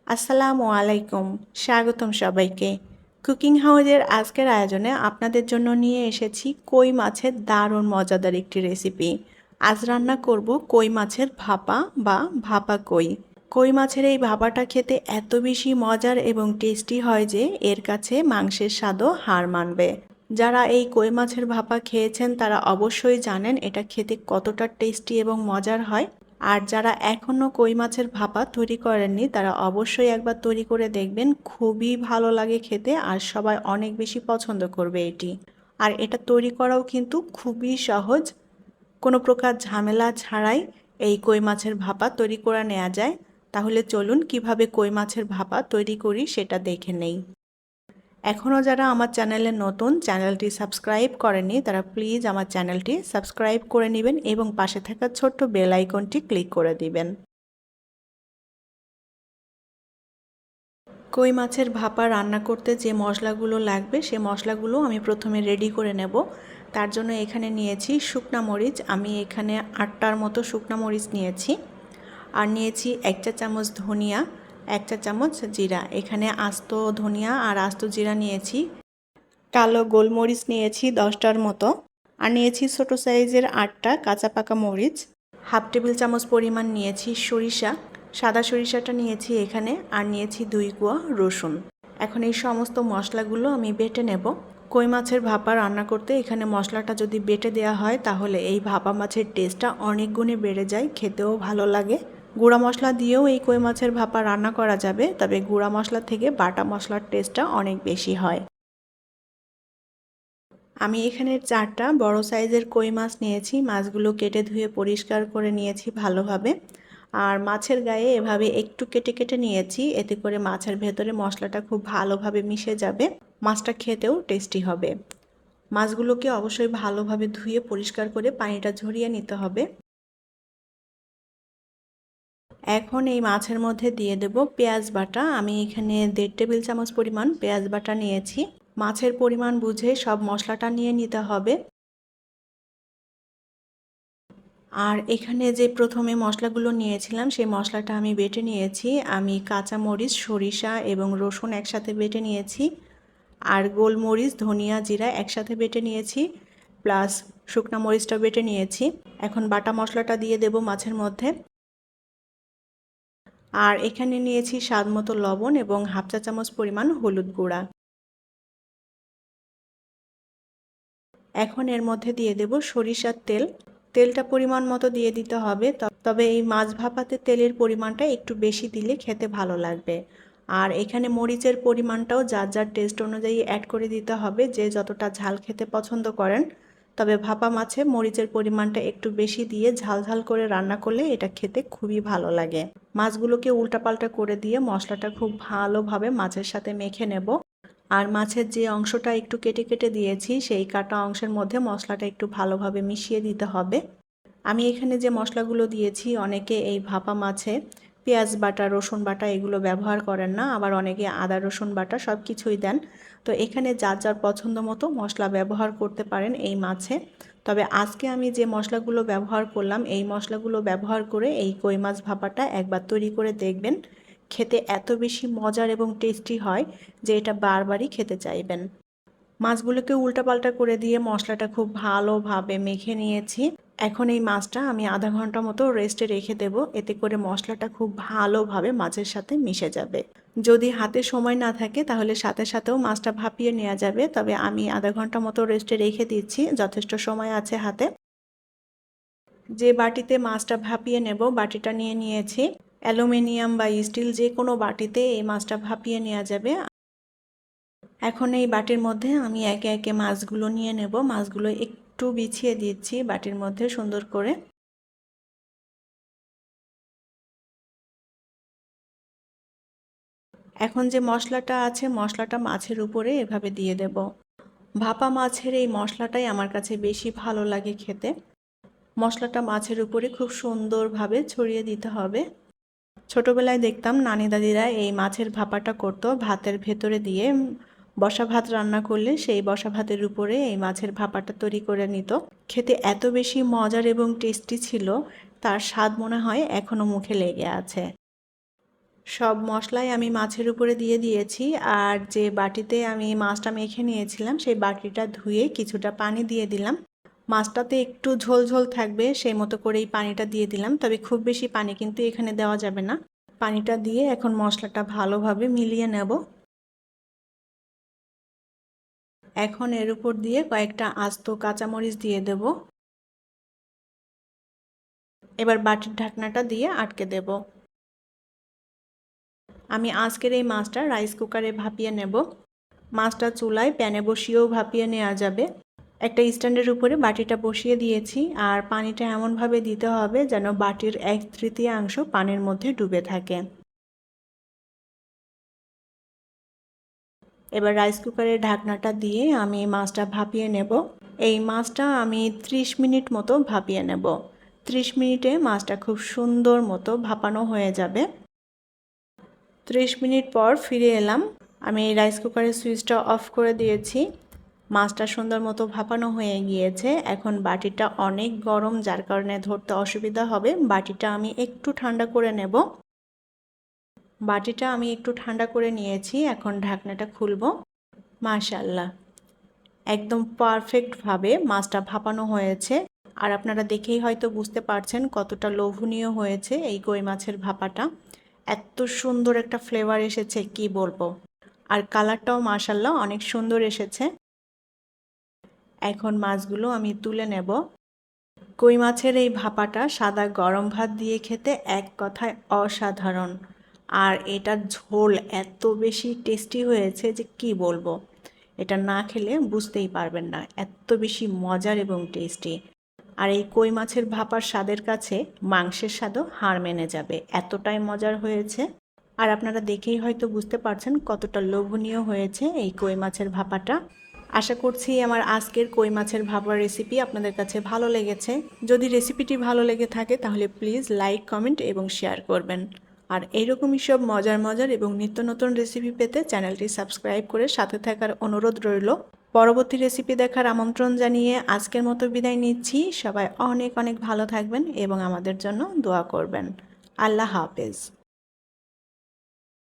আসসালামু আলাইকুম, স্বাগতম সবাইকে। কুকিং হাউজের আজকের আয়োজনে আপনাদের জন্য নিয়ে এসেছি কই মাছের দারুণ মজাদার একটি রেসিপি। আজ রান্না করব কই মাছের ভাপা বা ভাপা কই। কই মাছের এই ভাপাটা খেতে এত বেশি মজার এবং টেস্টি হয় যে এর কাছে মাংসের স্বাদও হার মানবে। যারা এই কই মাছের ভাপা খেয়েছেন তারা অবশ্যই জানেন এটা খেতে কতটা টেস্টি এবং মজার হয়। আর যারা এখনও কই মাছের ভাপা তৈরি করেননি তারা অবশ্যই একবার তৈরি করে দেখবেন, খুবই ভালো লাগে খেতে আর সবাই অনেক বেশি পছন্দ করবে এটি। আর এটা তৈরি করাও কিন্তু খুবই সহজ, কোনো প্রকার ঝামেলা ছাড়াই এই কই মাছের ভাপা তৈরি করে নেওয়া যায়। তাহলে চলুন কিভাবে কই মাছের ভাপা তৈরি করি সেটা দেখে নেই। এখনও যারা আমার চ্যানেলে নতুন, চ্যানেলটি সাবস্ক্রাইব করেনি তারা প্লিজ আমার চ্যানেলটি সাবস্ক্রাইব করে নেবেন এবং পাশে থাকা ছোট্ট বেল আইকনটি ক্লিক করে দিবেন। কই মাছের ভাপা রান্না করতে যে মশলাগুলো লাগবে সে মশলাগুলো আমি প্রথমে রেডি করে নেব। তার জন্য এখানে নিয়েছি শুকনা মরিচ, আমি এখানে 8টার মতো শুকনা মরিচ নিয়েছি। আর নিয়েছি 1 চা চামচ ধনিয়া, 1 চা চামচ জিরা। এখানে আস্ত ধনিয়া আর আস্ত জিরা নিয়েছি। কালো গোলমরিচ নিয়েছি 10টার মতো। আর নিয়েছি ছোট সাইজের 8টা কাঁচা পাকা মরিচ। হাফ টেবিল চামচ পরিমাণ নিয়েছি সরিষা, সাদা সরিষাটা নিয়েছি এখানে। আর নিয়েছি 2 কোয়া রসুন। এখন এই সমস্ত মশলাগুলো আমি বেটে নেব। কই মাছের ভাপা রান্না করতে এখানে মশলাটা যদি বেটে দেওয়া হয় তাহলে এই ভাপা মাছের টেস্টটা অনেক গুণে বেড়ে যায়, খেতেও ভালো লাগে। গুঁড়া মশলা দিয়েও এই কই মাছের ভাপা রান্না করা যাবে, তবে গুঁড়া মশলা থেকে বাটা মশলার টেস্টটা অনেক বেশি হয়। আমি এখানে 4টা বড় সাইজের কই মাছ নিয়েছি। মাছগুলো কেটে ধুয়ে পরিষ্কার করে নিয়েছি ভালোভাবে। আর মাছের গায়ে এভাবে একটু কেটে কেটে নিয়েছি, এতে করে মাছের ভেতরে মশলাটা খুব ভালোভাবে মিশে যাবে, মাছটা খেতেও টেস্টি হবে। মাছগুলোকে অবশ্যই ভালোভাবে ধুয়ে পরিষ্কার করে পানিটা ঝরিয়ে নিতে হবে। এখন এই মাছের মধ্যে দিয়ে দেব পেঁয়াজ বাটা। আমি এখানে 1.5 টেবিল চামচ পরিমাণ পেঁয়াজ বাটা নিয়েছি। মাছের পরিমাণ বুঝে সব মশলাটা নিয়ে নিতে হবে। আর এখানে যে প্রথমে মশলাগুলো নিয়েছিলাম সেই মশলাটা আমি বেটে নিয়েছি। আমি কাঁচা মরিচ, সরিষা এবং রসুন একসাথে বেটে নিয়েছি। আর গোলমরিচ, ধনিয়া, জিরা একসাথে বেটে নিয়েছি, প্লাস শুকনা মরিচটা বেটে নিয়েছি। এখন বাটা মশলাটা দিয়ে দেব মাছের মধ্যে। আর এখানে নিয়েছি স্বাদ মতো লবণ এবং হাফ চা চামচ পরিমাণ হলুদ গুঁড়া। এখন এর মধ্যে দিয়ে দেব সরিষার তেল। তেলটা পরিমাণ মতো দিয়ে দিতে হবে, তবে এই মাছ ভাপাতে তেলের পরিমাণটা একটু বেশি দিলে খেতে ভালো লাগবে। আর এখানে মরিচের পরিমাণটাও যার যার টেস্ট অনুযায়ী অ্যাড করে দিতে হবে, যে যতটা ঝাল খেতে পছন্দ করেন। তবে ভাপা মাছে মরিচের পরিমাণটা একটু বেশি দিয়ে ঝাল ঝাল করে রান্না করলে এটা খেতে খুবই ভালো লাগে। মাছগুলোকে উল্টাপাল্টা করে দিয়ে মশলাটা খুব ভালোভাবে মাছের সাথে মেখে নেব। আর মাছের যে অংশটা একটু কেটে কেটে দিয়েছি সেই কাটা অংশের মধ্যে মশলাটা একটু ভালোভাবে মিশিয়ে দিতে হবে। আমি এখানে যে মশলাগুলো দিয়েছি, অনেকে এই ভাপা মাছে পেঁয়াজ বাটা, রসুন বাটা এগুলো ব্যবহার করেন না, আবার অনেকে আদা রসুন বাটা সব কিছুই দেন। তো এখানে যার যার পছন্দ মতো মশলা ব্যবহার করতে পারেন এই মাছে। তবে আজকে আমি যে মশলাগুলো ব্যবহার করলাম এই মশলাগুলো ব্যবহার করে এই কই মাছ ভাপাটা একবার তৈরি করে দেখবেন, খেতে এত বেশি মজার এবং টেস্টি হয় যে এটা বারবারই খেতে চাইবেন। মাছগুলোকে উল্টাপাল্টা করে দিয়ে মশলাটা খুব ভালোভাবে মেখে নিয়েছি। এখন এই মাছটা আমি আধা ঘন্টা মতো রেস্টে রেখে দেব, এতে করে মশলাটা খুব ভালোভাবে মাছের সাথে মিশে যাবে। যদি হাতে সময় না থাকে তাহলে সাথে সাথেও মাছটা ভাপিয়ে নেওয়া যাবে, তবে আমি আধা ঘন্টা মতো রেস্টে রেখে দিচ্ছি, যথেষ্ট সময় আছে হাতে। যে বাটিতে মাছটা ভাপিয়ে নেব বাটিটা নিয়ে নিয়েছি। অ্যালুমিনিয়াম বা স্টিল যে কোনো বাটিতে এই মাছটা ভাপিয়ে নেওয়া যাবে। এখন এই বাটির মধ্যে আমি একে একে মাছগুলো নিয়ে নেব। মাছগুলো একটু বিছিয়ে দিচ্ছি বাটির মধ্যে সুন্দর করে। এখন যে মশলাটা আছে মশলাটা মাছের উপরে এভাবে দিয়ে দেব। ভাপা মাছের এই মশলাটাই আমার কাছে বেশি ভালো লাগে খেতে। মশলাটা মাছের উপরে খুব সুন্দরভাবে ছড়িয়ে দিতে হবে। ছোটবেলায় দেখতাম নানি দাদিরা এই মাছের ভাপাটা করতো ভাতের ভেতরে দিয়ে। বসা ভাত রান্না করলে সেই বসা ভাতের উপরে এই মাছের ভাপাটা তৈরি করে নিত। খেতে এত বেশি মজার এবং টেস্টি ছিল, তার স্বাদ মনে হয় এখনো মুখে লেগে আছে। সব মশলাই আমি মাছের উপরে দিয়ে দিয়েছি। আর যে বাটিতে আমি মাছটা মেখে নিয়েছিলাম সেই বাটিটা ধুয়ে কিছুটা পানি দিয়ে দিলাম। মাছটাতে একটু ঝোল ঝোল থাকবে সেই মতো করেই পানিটা দিয়ে দিলাম, তবে খুব বেশি পানি কিন্তু এখানে দেওয়া যাবে না। পানিটা দিয়ে এখন মশলাটা ভালোভাবে মিলিয়ে নেব। এখন এর উপর দিয়ে কয়েকটা আস্ত কাঁচামরিচ দিয়ে দেব। এবার বাটির ঢাকনাটা দিয়ে আটকে দেব। আমি আজকের এই মাছটা রাইস কুকারে ভাপিয়ে নেব। মাছটা চুলায় প্যানে বসিয়েও ভাপিয়ে নেওয়া যাবে। একটা স্ট্যান্ডের উপরে বাটিটা বসিয়ে দিয়েছি, আর পানিটা এমনভাবে দিতে হবে যেন বাটির 1/3 পানির মধ্যে ডুবে থাকে। এবার রাইস কুকারের ঢাকনাটা দিয়ে আমি মাছটা ভাপিয়ে নেব। এই মাছটা আমি 30 মিনিট মতো ভাপিয়ে নেব। 30 মিনিটে মাছটা খুব সুন্দর মতো ভাপানো হয়ে যাবে। 30 মিনিট পর ফিরে এলাম। আমি রাইস কুকারের সুইচটা অফ করে দিয়েছি। মাছটা সুন্দর মতো ভাপানো হয়ে গিয়েছে। এখন বাটিটা অনেক গরম, যার কারণে ধরতে অসুবিধা হবে। বাটিটা আমি একটু ঠান্ডা করে নেব। বাটিটা আমি একটু ঠান্ডা করে নিয়েছি। এখন ঢাকনাটা খুলব। মাশাআল্লাহ, একদম পারফেক্টভাবে মাছটা ভাপানো হয়েছে। আর আপনারা দেখেই হয়তো বুঝতে পারছেন কতটা লোভনীয় হয়েছে এই কই মাছের ভাপাটা। এত সুন্দর একটা ফ্লেভার এসেছে কি বলবো। আর কালারটাও মাশাআল্লাহ অনেক সুন্দর এসেছে। এখন মাছগুলো আমি তুলে নেব। কই মাছের এই ভাপাটা সাদা গরম ভাত দিয়ে খেতে এক কথায় অসাধারণ। আর এটার ঝোল এত বেশি টেস্টি হয়েছে যে কি বলবো। এটা না খেলে বুঝতেই পারবেন না, এত বেশি মজার এবং টেস্টি। আর এই কই মাছের ভাপার স্বাদের কাছে মাংসের স্বাদও হার মেনে যাবে, এতটাই মজার হয়েছে। আর আপনারা দেখেই হয়তো বুঝতে পারছেন কতটা লোভনীয় হয়েছে এই কই মাছের ভাপাটা। আশা করছি আমার আজকের কই মাছের ভাপার রেসিপি আপনাদের কাছে ভালো লেগেছে। যদি রেসিপিটি ভালো লেগে থাকে তাহলে প্লিজ লাইক, কমেন্ট এবং শেয়ার করবেন। আর এইরকমই সব মজার মজার এবং নিত্য নতুন রেসিপি পেতে চ্যানেলটি সাবস্ক্রাইব করে সাথে থাকার অনুরোধ রইল। পরবর্তী রেসিপি দেখার আমন্ত্রণ জানিয়ে আজকের মতো বিদায় নিচ্ছি। সবাই অনেক অনেক ভালো থাকবেন এবং আমাদের জন্য দোয়া করবেন। আল্লাহ হাফেজ।